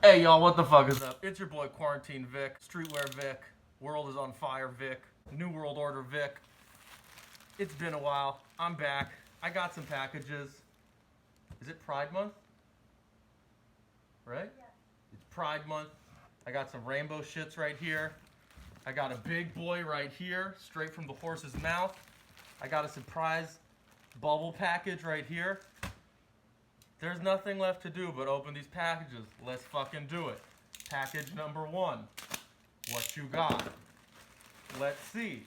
Hey y'all, what the fuck is up? It's your boy Quarantine Vic, Streetwear Vic, World is on Fire Vic, New World Order Vic. It's been a while. I'm back. I got some packages. Is it Pride Month? Right? Yeah. It's Pride Month. I got some rainbow shits right here. I got a big boy right here, straight from the horse's mouth. I got a surprise bubble package right here. There's nothing left to do but open these packages. Let's fucking do it. Package number one. What you got? Let's see.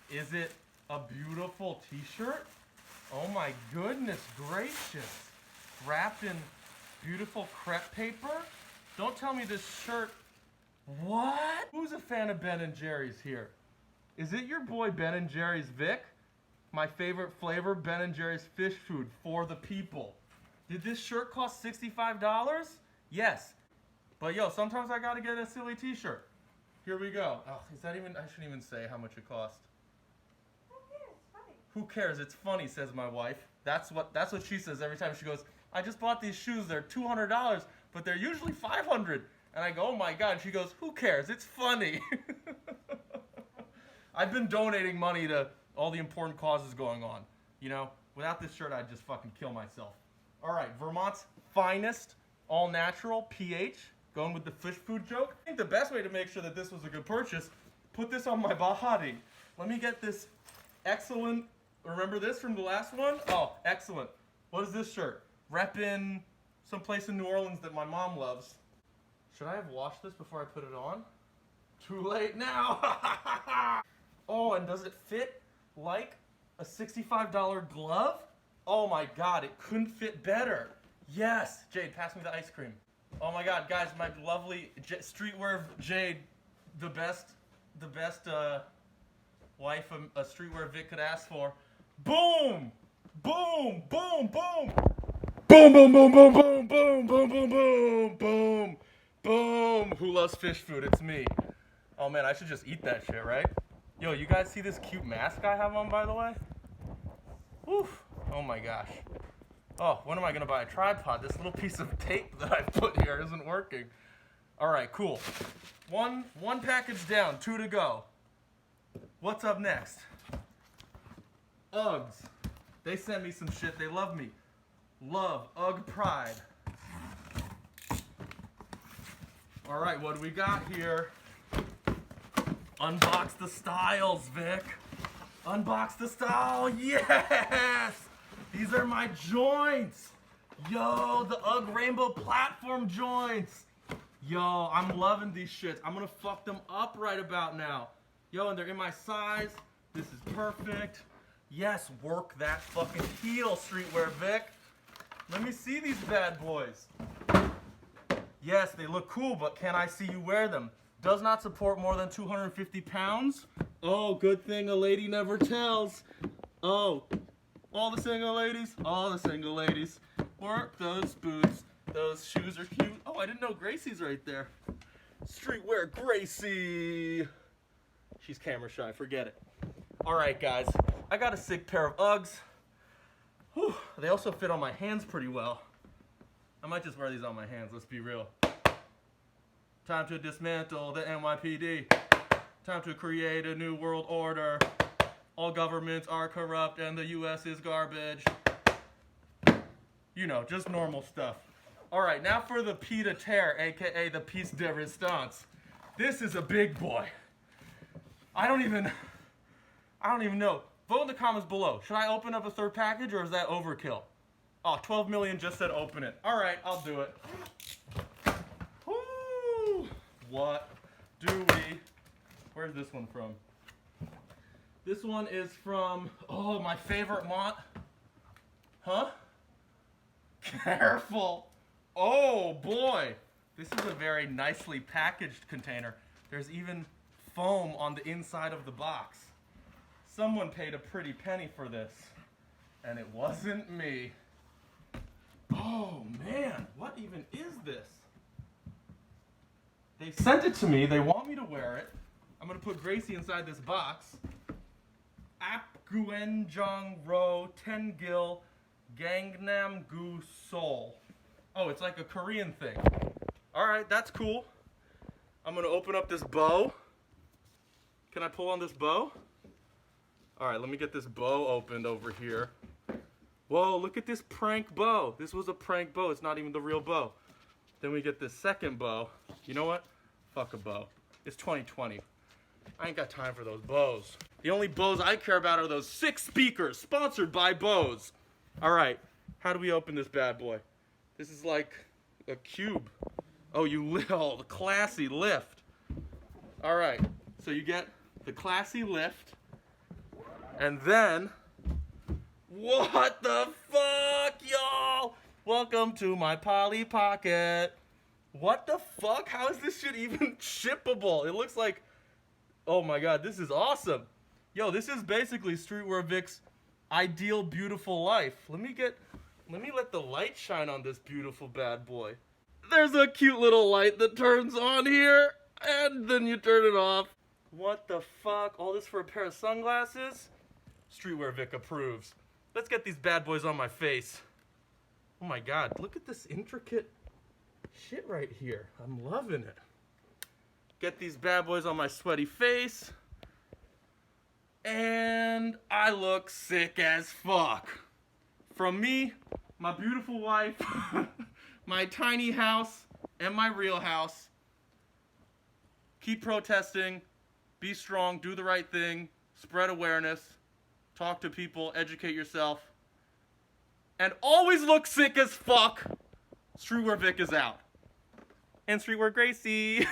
Is it a beautiful t-shirt? Oh my goodness gracious. Wrapped in beautiful crepe paper? Don't tell me this shirt. What? Who's a fan of Ben & Jerry's here? Is it your boy Ben & Jerry's Vic? My favorite flavor, Ben & Jerry's fish food for the people. Did this shirt cost $65? Yes. But yo, sometimes I gotta get a silly t-shirt. Here we go. Oh, is that even, I shouldn't even say how much it cost. Who cares? It's funny. Who cares? It's funny, says my wife. That's what she says every time she goes, I just bought these shoes, they're $200, but they're usually $500. And I go, oh my God. And she goes, who cares? It's funny. I've been donating money to all the important causes going on. You know, without this shirt, I'd just fucking kill myself. All right, Vermont's finest, all natural, pH, going with the fish food joke. I think the best way to make sure that this was a good purchase, put this on my body. Let me get this excellent, remember this from the last one? Oh, excellent. What is this shirt? Reppin' someplace in New Orleans that my mom loves. Should I have washed this before I put it on? Too late now. Oh, and does it fit like a $65 glove? Oh my God, it couldn't fit better. Yes, Jade, pass me the ice cream. Oh my God, guys, my lovely Streetwear Jade, the best wife a Streetwear Vic could ask for. Boom, boom, boom, boom, boom, boom, boom, boom, boom, boom, boom, boom, boom, boom, boom. Who loves fish food? It's me. Oh man, I should just eat that shit, right? Yo, you guys see this cute mask I have on, by the way? Woof. Oh my gosh. Oh, when am I gonna buy a tripod? This little piece of tape that I put here isn't working. All right, cool. One package down, 2 to go. What's up next? Uggs. They sent me some shit. They love me. Love Ugg Pride. All right, what do we got here? Unbox the styles, Vic. Unbox the style, yes! These are my joints. Yo, the Ugg Rainbow Platform joints. Yo, I'm loving these shits. I'm gonna fuck them up right about now. Yo, and they're in my size. This is perfect. Yes, work that fucking heel, Streetwear Vic. Let me see these bad boys. Yes, they look cool, but can I see you wear them? Does not support more than 250 pounds. Oh, good thing a lady never tells. Oh, all the single ladies, work those boots. Those shoes are cute. Oh, I didn't know Gracie's right there. Streetwear Gracie. She's camera shy, forget it. All right, guys, I got a sick pair of Uggs. Whew, they also fit on my hands pretty well. I might just wear these on my hands, let's be real. Time to dismantle the NYPD. Time to create a new world order. All governments are corrupt and the US is garbage. You know, just normal stuff. All right, now for the pied à terre, aka the piece de resistance. This is a big boy. I don't even know. Vote in the comments below. Should I open up a third package or is that overkill? Oh, 12 million just said open it. All right, I'll do it. Woo! What do we... Where's this one from? This one is from, oh, my favorite Huh? Careful. Oh, boy. This is a very nicely packaged container. There's even foam on the inside of the box. Someone paid a pretty penny for this, and it wasn't me. Oh, man. What even is this? They sent it to me. They want me to wear it. I'm going to put Gracie inside this box. Apguenjong Ro Tengil Gangnam Gu Seoul. Oh, it's like a Korean thing. All right, that's cool. I'm gonna open up this bow. Can I pull on this bow? All right, let me get this bow opened over here. Whoa, look at this prank bow. This was a prank bow. It's not even the real bow. Then we get this second bow. You know what? Fuck a bow. It's 2020. I ain't got time for those bows. The only bows I care about are those 6 speakers, sponsored by Bose. All right, how do we open this bad boy? This is like a cube. Oh, the classy lift. All right, so you get the classy lift, and then, what the fuck, y'all? Welcome to my Polly Pocket. What the fuck? How is this shit even shippable? It looks like, oh my god, this is awesome. Yo, this is basically Streetwear Vic's ideal beautiful life. Let me let the light shine on this beautiful bad boy. There's a cute little light that turns on here, and then you turn it off. What the fuck? All this for a pair of sunglasses? Streetwear Vic approves. Let's get these bad boys on my face. Oh my god, look at this intricate shit right here. I'm loving it. Get these bad boys on my sweaty face. And I look sick as fuck. From me, my beautiful wife, my tiny house, and my real house. Keep protesting. Be strong. Do the right thing. Spread awareness. Talk to people. Educate yourself. And always look sick as fuck. Streetwear Vic is out. And Streetwear Gracie.